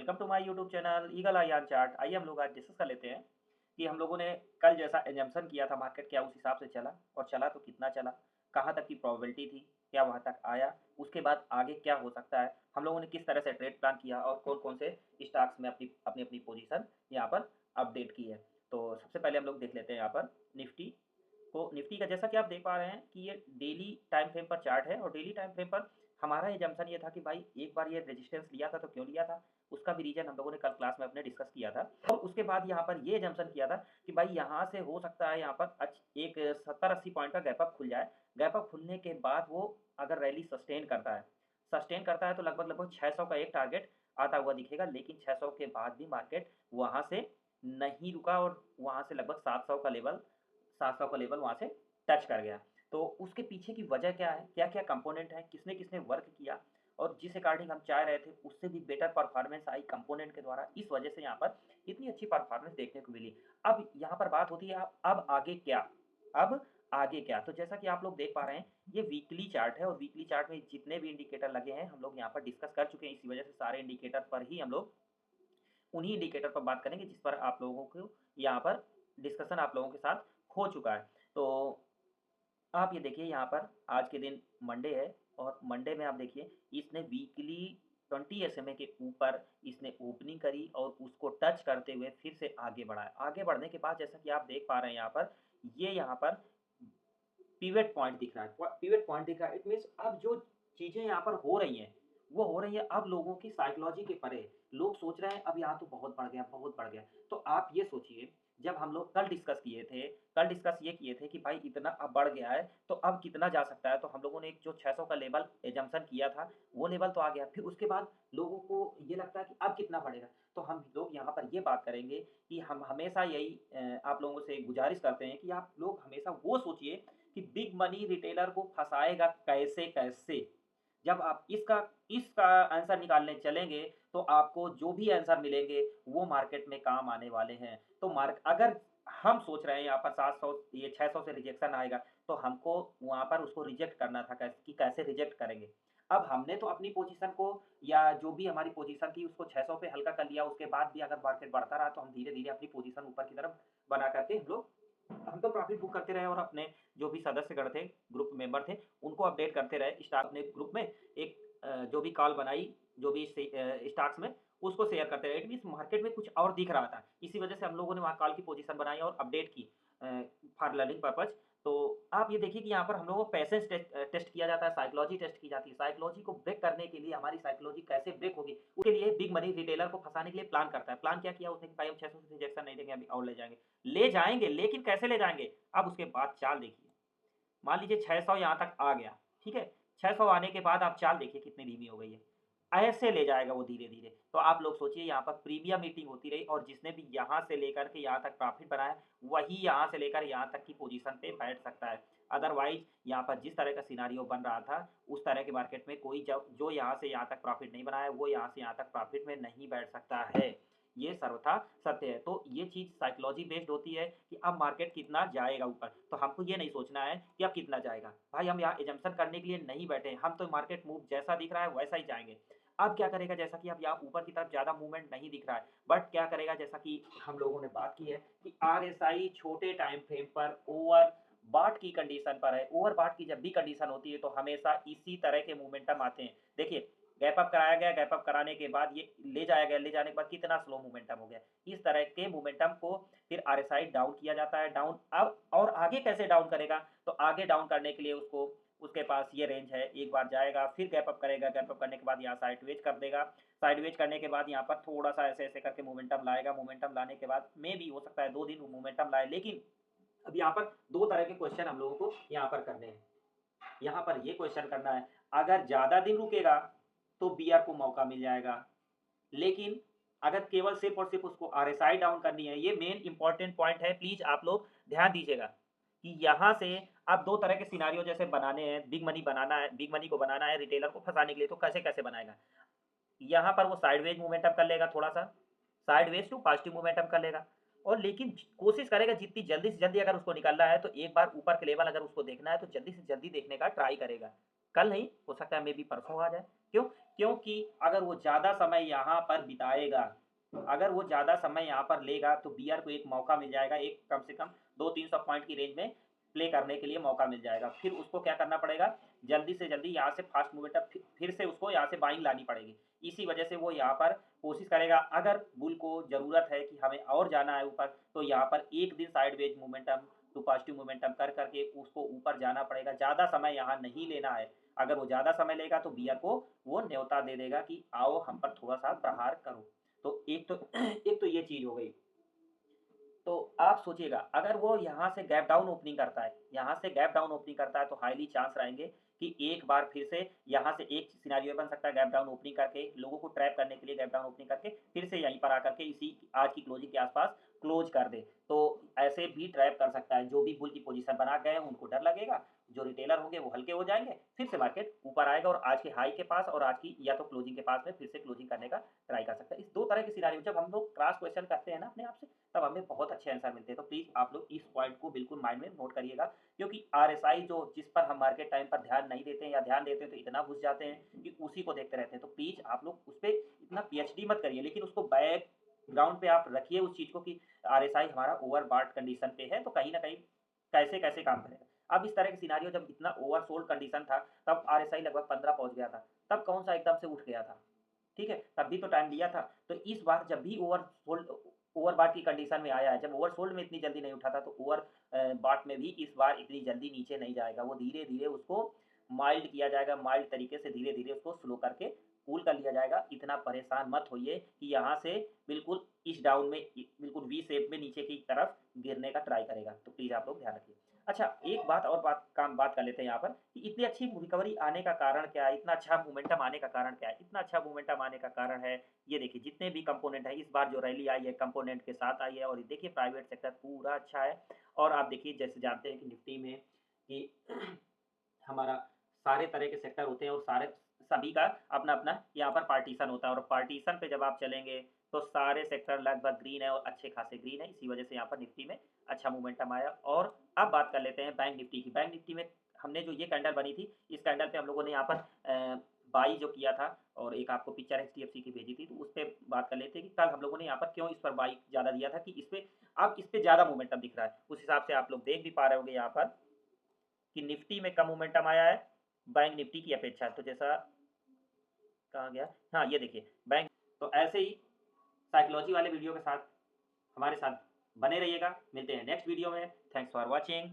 Welcome to my YouTube channel Eagle Eye on Chart. आइए हम लोग आज डिस्कस कर लेते हैं कि हम लोगों ने कल जैसा एजम्पशन किया था मार्केट क्या उस हिसाब से चला और चला तो कितना चला, कहाँ तक की प्रोबेबिलिटी थी, क्या वहाँ तक आया, उसके बाद आगे क्या हो सकता है, हम लोगों ने किस तरह से ट्रेड प्लान किया और कौन कौन से स्टॉक्स में अपनी अपनी अपनी पोजीशन यहाँ पर अपडेट की है। तो सबसे पहले हम लोग देख लेते हैं यहाँ पर निफ्टी को। निफ्टी का जैसा कि आप देख पा रहे हैं कि ये डेली टाइम फ्रेम पर चार्ट है और डेली टाइम फ्रेम पर हमारा एजम्पशन ये था कि भाई एक बार ये रेजिस्टेंस लिया था तो क्यों लिया था, उसका भी रीजन हम लोगों ने कल क्लास में अपने डिस्कस किया था। और उसके बाद यहाँ पर ये एजम्पशन किया था कि भाई यहाँ से हो सकता है यहाँ पर एक 70-80 पॉइंट का गैप अप खुल जाए। गैप अप खुलने के बाद वो अगर रैली सस्टेन करता है तो लगभग लगभग 600 का एक टारगेट आता हुआ दिखेगा, लेकिन 600 के बाद भी मार्केट वहाँ से नहीं रुका और वहाँ से लगभग 700 का लेवल वहाँ से टच कर गया। तो उसके पीछे की वजह क्या है, क्या क्या कंपोनेंट है, किसने किसने वर्क किया और जिस अकॉर्डिंग हम चाह रहे थे उससे भी बेटर परफॉर्मेंस आई कंपोनेंट के द्वारा, इस वजह से यहाँ पर इतनी अच्छी परफॉर्मेंस देखने को मिली। अब यहाँ पर बात होती है अब आगे क्या, अब आगे क्या। तो जैसा कि आप लोग देख पा रहे हैं ये वीकली चार्ट है और वीकली चार्ट में जितने भी इंडिकेटर लगे हैं हम लोग यहाँ पर डिस्कस कर चुके हैं। इसी वजह से सारे इंडिकेटर पर ही हम लोग उन्हीं इंडिकेटर पर बात करेंगे जिस पर आप लोगों को यहाँ पर डिस्कशन आप लोगों के साथ हो चुका है। तो आप ये देखिए यहाँ पर आज के दिन मंडे है और मंडे में आप देखिए इसने वीकली 20 SMA के ऊपर इसने ओपनिंग करी और उसको टच करते हुए फिर से आगे बढ़ा है। आगे बढ़ने के बाद जैसा कि आप देख पा रहे हैं यहाँ पर ये यहाँ पर पिवट पॉइंट दिख रहा है, पिवट पॉइंट दिख रहा है। इट मीन्स अब जो चीज़ें यहाँ पर हो रही हैं वो हो रही है अब लोगों की साइकोलॉजी के परे। लोग सोच रहे हैं अब यहाँ तो बहुत बढ़ गया, बहुत बढ़ गया। तो आप ये सोचिए जब हम लोग कल डिस्कस किए थे, कल डिस्कस ये किए थे कि भाई इतना अब बढ़ गया है तो अब कितना जा सकता है। तो हम लोगों ने एक जो 600 का लेवल एजम्पशन किया था वो लेवल तो आ गया, फिर उसके बाद लोगों को ये लगता है कि अब कितना बढ़ेगा। तो हम लोग यहाँ पर ये बात करेंगे कि हम हमेशा यही आप लोगों से गुजारिश करते हैं कि आप लोग हमेशा वो सोचिए कि बिग मनी रिटेलर को फंसाएगा कैसे कैसे। जब आप इसका आंसर निकालने चलेंगे तो आपको जो भी आंसर मिलेंगे वो मार्केट में काम आने वाले हैं। तो मार्क अगर हम सोच रहे हैं यहाँ पर 700 ये 600 से रिजेक्शन आएगा तो हमको वहाँ पर उसको रिजेक्ट करना था, कैसे कि कैसे रिजेक्ट करेंगे। अब हमने तो अपनी पोजीशन को या जो भी हमारी पोजीशन थी उसको 600 पे हल्का कर लिया, उसके बाद भी अगर मार्केट बढ़ता रहा तो हम धीरे धीरे अपनी पोजीशन ऊपर की तरफ बना करके हम तो प्रॉफिट बुक करते रहे और अपने जो भी सदस्यगण थे, ग्रुप मेंबर थे, उनको अपडेट करते रहे। स्टॉक ने ग्रुप में एक जो भी कॉल बनाई, जो भी स्टॉक्स में उसको शेयर करते रहे। इट मीन्स मार्केट में कुछ और दिख रहा था, इसी वजह से हम लोगों ने वहाँ कॉल की पोजीशन बनाई और अपडेट की फॉर लर्निंग पर्पज। तो आप ये देखिए कि यहाँ पर हम लोगों को पैसेंस टेस्ट किया जाता है, साइकोलॉजी टेस्ट की जाती है। साइकोलॉजी को ब्रेक करने के लिए हमारी साइकोलॉजी कैसे ब्रेक होगी उसके लिए बिग मनी रिटेलर को फंसाने के लिए प्लान करता है। प्लान क्या किया उसने कि भाई हम 600 से रिजेक्शन नहीं देंगे, अभी और ले जाएंगे लेकिन कैसे ले जाएंगे। अब उसके बाद चाल देखिए, मान लीजिए 600 यहाँ तक आ गया, ठीक है। 600 आने के बाद आप चाल देखिए कितनी धीमी हो गई है, ऐसे ले जाएगा वो धीरे धीरे। तो आप लोग सोचिए यहाँ पर प्रीमियम मीटिंग होती रही और जिसने भी यहाँ से लेकर के यहाँ तक प्रॉफिट बनाया वही यहाँ से लेकर यहाँ तक की पोजीशन पे बैठ सकता है। अदरवाइज यहाँ पर जिस तरह का सिनारियो बन रहा था उस तरह के मार्केट में कोई जो यहाँ से यहाँ तक प्रॉफिट नहीं बनाया वो यहाँ से यहाँ तक प्रॉफिट में नहीं बैठ सकता है। ये सर्वथा सत्य है। तो ये चीज़ साइकोलॉजी बेस्ड होती है कि अब मार्केट कितना जाएगा ऊपर, तो हमको ये नहीं सोचना है कि अब कितना जाएगा। भाई हम यहाँ एजम्पशन करने के लिए नहीं बैठे हैं, हम तो मार्केट मूव जैसा दिख रहा है वैसा ही जाएंगे। अब क्या करेगा, जैसा कि अब यहाँ ऊपर की तरफ ज़्यादा मूवमेंट नहीं दिख रहा है, बट क्या करेगा जैसा कि हम लोगों ने बात की है कि RSI छोटे टाइम फ्रेम पर ओवर बाट की कंडीशन पर है। ओवर बाट की जब भी कंडीशन होती है तो हमेशा इसी तरह के मोमेंटम आते हैं। देखिए गैप अप कराया गया, गैप अप कराने के बाद ये ले जाया गया, ले जाने के बाद कितना स्लो मोमेंटम हो गया। इस तरह के मोमेंटम को फिर RSI डाउन किया जाता है। डाउन अब और आगे कैसे डाउन करेगा, तो आगे डाउन करने के लिए उसको उसके पास ये रेंज है, एक बार जाएगा फिर गैप अप करेगा, गैप अप करने के बाद यहाँ साइडवेज कर देगा, साइडवेज करने के बाद यहाँ पर थोड़ा सा ऐसे ऐसे करके मोमेंटम लाएगा। मोमेंटम लाने के बाद में भी हो सकता है 2 दिन मोमेंटम लाए। लेकिन अब यहाँ पर 2 तरह के क्वेश्चन हम लोगों को यहाँ पर करने हैं। यहाँ पर ये क्वेश्चन करना है, अगर ज़्यादा दिन रुकेगा तो बीआर को मौका मिल जाएगा, लेकिन अगर केवल सिर्फ और सिर्फ उसको आरएसआई डाउन करनी है, ये मेन इंपॉर्टेंट पॉइंट है, प्लीज आप लोग ध्यान दीजिएगा कि यहाँ से आप 2 तरह के सिनारियो जैसे बनाने हैं। बिग मनी बनाना है, बिग मनी को बनाना है रिटेलर को फंसाने के लिए, तो कैसे कैसे बनाएगा। यहाँ पर वो साइडवेज मोमेंटम कर लेगा, थोड़ा सा साइडवेज टू पॉजिटिव मोमेंटम कर लेगा और लेकिन कोशिश करेगा जितनी जल्दी से जल्दी अगर उसको निकालना है तो एक बार ऊपर के लेवल अगर उसको देखना है तो जल्दी से जल्दी देखने का ट्राई करेगा। कल नहीं, हो सकता है मे बी परसों आ जाए। क्यों? क्योंकि अगर वो ज़्यादा समय यहाँ पर बिताएगा, अगर वो ज़्यादा समय यहाँ पर लेगा तो बीआर को एक मौका मिल जाएगा, एक कम से कम 200-300 पॉइंट की रेंज में प्ले करने के लिए मौका मिल जाएगा। फिर उसको क्या करना पड़ेगा, जल्दी से जल्दी यहाँ से फास्ट मोमेंटम फिर से उसको यहाँ से बाइंग लानी पड़ेगी। इसी वजह से वो यहाँ पर कोशिश करेगा, अगर बुल को ज़रूरत है कि हमें और जाना है ऊपर, तो यहाँ पर एक दिन sideways momentum to positive momentum कर करके उसको ऊपर जाना पड़ेगा। ज़्यादा समय यहाँ नहीं लेना है। अगर वो ज़्यादा समय लेगा तो बीआर को वो न्योता दे देगा कि आओ हम पर थोड़ा सा प्रहार करो। तो एक तो एक तो ये चीज़ हो गई। तो आप सोचिएगा, अगर वो यहाँ से गैप डाउन ओपनिंग करता है, यहाँ से गैप डाउन ओपनिंग करता है, तो हाईली चांस रहेंगे कि एक बार फिर से यहाँ से एक सिनेरियो बन सकता है, गैप डाउन ओपनिंग करके लोगों को ट्रैप करने के लिए गैप डाउन ओपनिंग करके फिर से यहीं पर आकर के इसी आज की क्लोजिंग के आसपास क्लोज कर दे। तो ऐसे भी ट्रैप कर सकता है। जो भी बुल की पोजीशन बना गए हैं उनको डर लगेगा, जो रिटेलर होंगे वो हल्के हो जाएंगे, फिर से मार्केट ऊपर आएगा और आज के हाई के पास और आज की या तो क्लोजिंग के पास में फिर से क्लोजिंग करने का ट्राई कर सकता है। इस दो तरह के सिनारियो जब हम लोग क्रॉस क्वेश्चन करते हैं ना अपने आप से, तब हमें बहुत अच्छे आंसर मिलते हैं। तो प्लीज़ आप लोग इस पॉइंट को बिल्कुल माइंड में नोट करिएगा, क्योंकि आरएसआई जो जिस पर हम मार्केट टाइम पर ध्यान नहीं देते हैं या ध्यान देते हैं तो इतना घुस जाते हैं कि उसी को देखते रहते हैं। तो प्लीज़ आप लोग उस पर इतना पीएचडी मत करिए, लेकिन उसको बैक ग्राउंड पे आप रखिए उस चीज़ को कि आरएसआई हमारा ओवरबॉट कंडीशन पे है, तो कहीं ना कहीं कैसे कैसे काम करेगा। अब इस तरह के सिनारियो जब इतना ओवरसोल्ड कंडीशन था, तब आरएसआई लगभग 15 पहुंच गया था, तब कौन सा एकदम से उठ गया था। ठीक है, तब भी तो टाइम लिया था। तो इस बार जब भी ओवरबॉट की कंडीशन में आया है, जब ओवरसोल्ड में इतनी जल्दी नहीं उठा था, तो ओवर बॉट में भी इस बार इतनी जल्दी नीचे नहीं जाएगा। वो धीरे धीरे उसको माइल्ड किया जाएगा, माइल्ड तरीके से धीरे धीरे उसको स्लो करके कूल कर लिया जाएगा। इतना परेशान मत होइए कि यहाँ से बिल्कुल इस डाउन में बिल्कुल वी शेप में नीचे की तरफ गिरने का ट्राई करेगा। तो प्लीज़ आप लोग ध्यान रखिए। अच्छा, एक बात और बात कर लेते हैं यहाँ पर कि इतनी अच्छी रिकवरी आने का कारण क्या है, इतना अच्छा मोमेंटम आने का कारण क्या है। इतना अच्छा मोमेंटम आने का कारण है, ये देखिए जितने भी कंपोनेंट है, इस बार जो रैली आई है कंपोनेंट के साथ आई है। और देखिए प्राइवेट सेक्टर पूरा अच्छा है। और आप देखिए जैसे जानते हैं कि निफ्टी में कि हमारा सारे तरह के सेक्टर होते हैं और सारे सभी का अपना अपना यहाँ पर पार्टीशन होता है। और पार्टीशन पे जब आप चलेंगे तो सारे सेक्टर लगभग ग्रीन है और अच्छे खासे ग्रीन है। इसी वजह से यहाँ पर निफ्टी में अच्छा मोमेंटम आया। और अब बात कर लेते हैं बैंक निफ्टी की। बैंक निफ्टी में हमने जो ये कैंडल बनी थी, इस कैंडल पे हम लोगों ने यहाँ पर बाई जो किया था, और एक आपको पिक्चर एचडीएफसी की भेजी थी, तो उस पर बात कर लेते हैं कि कल हम लोगों ने यहाँ पर क्यों इस पर बाई ज़्यादा दिया था, कि इस पर अब इस पर ज़्यादा मोमेंटम दिख रहा है। उस हिसाब से आप लोग देख भी पा रहे होंगे यहाँ पर कि निफ्टी में कम मोमेंटम आया है बैंक निफ्टी की अपेक्षा। तो जैसा कहाँ गया, हाँ ये देखिए बैंक। तो ऐसे ही साइकोलॉजी वाले वीडियो के साथ हमारे साथ बने रहिएगा। मिलते हैं नेक्स्ट वीडियो में। Thanks for watching.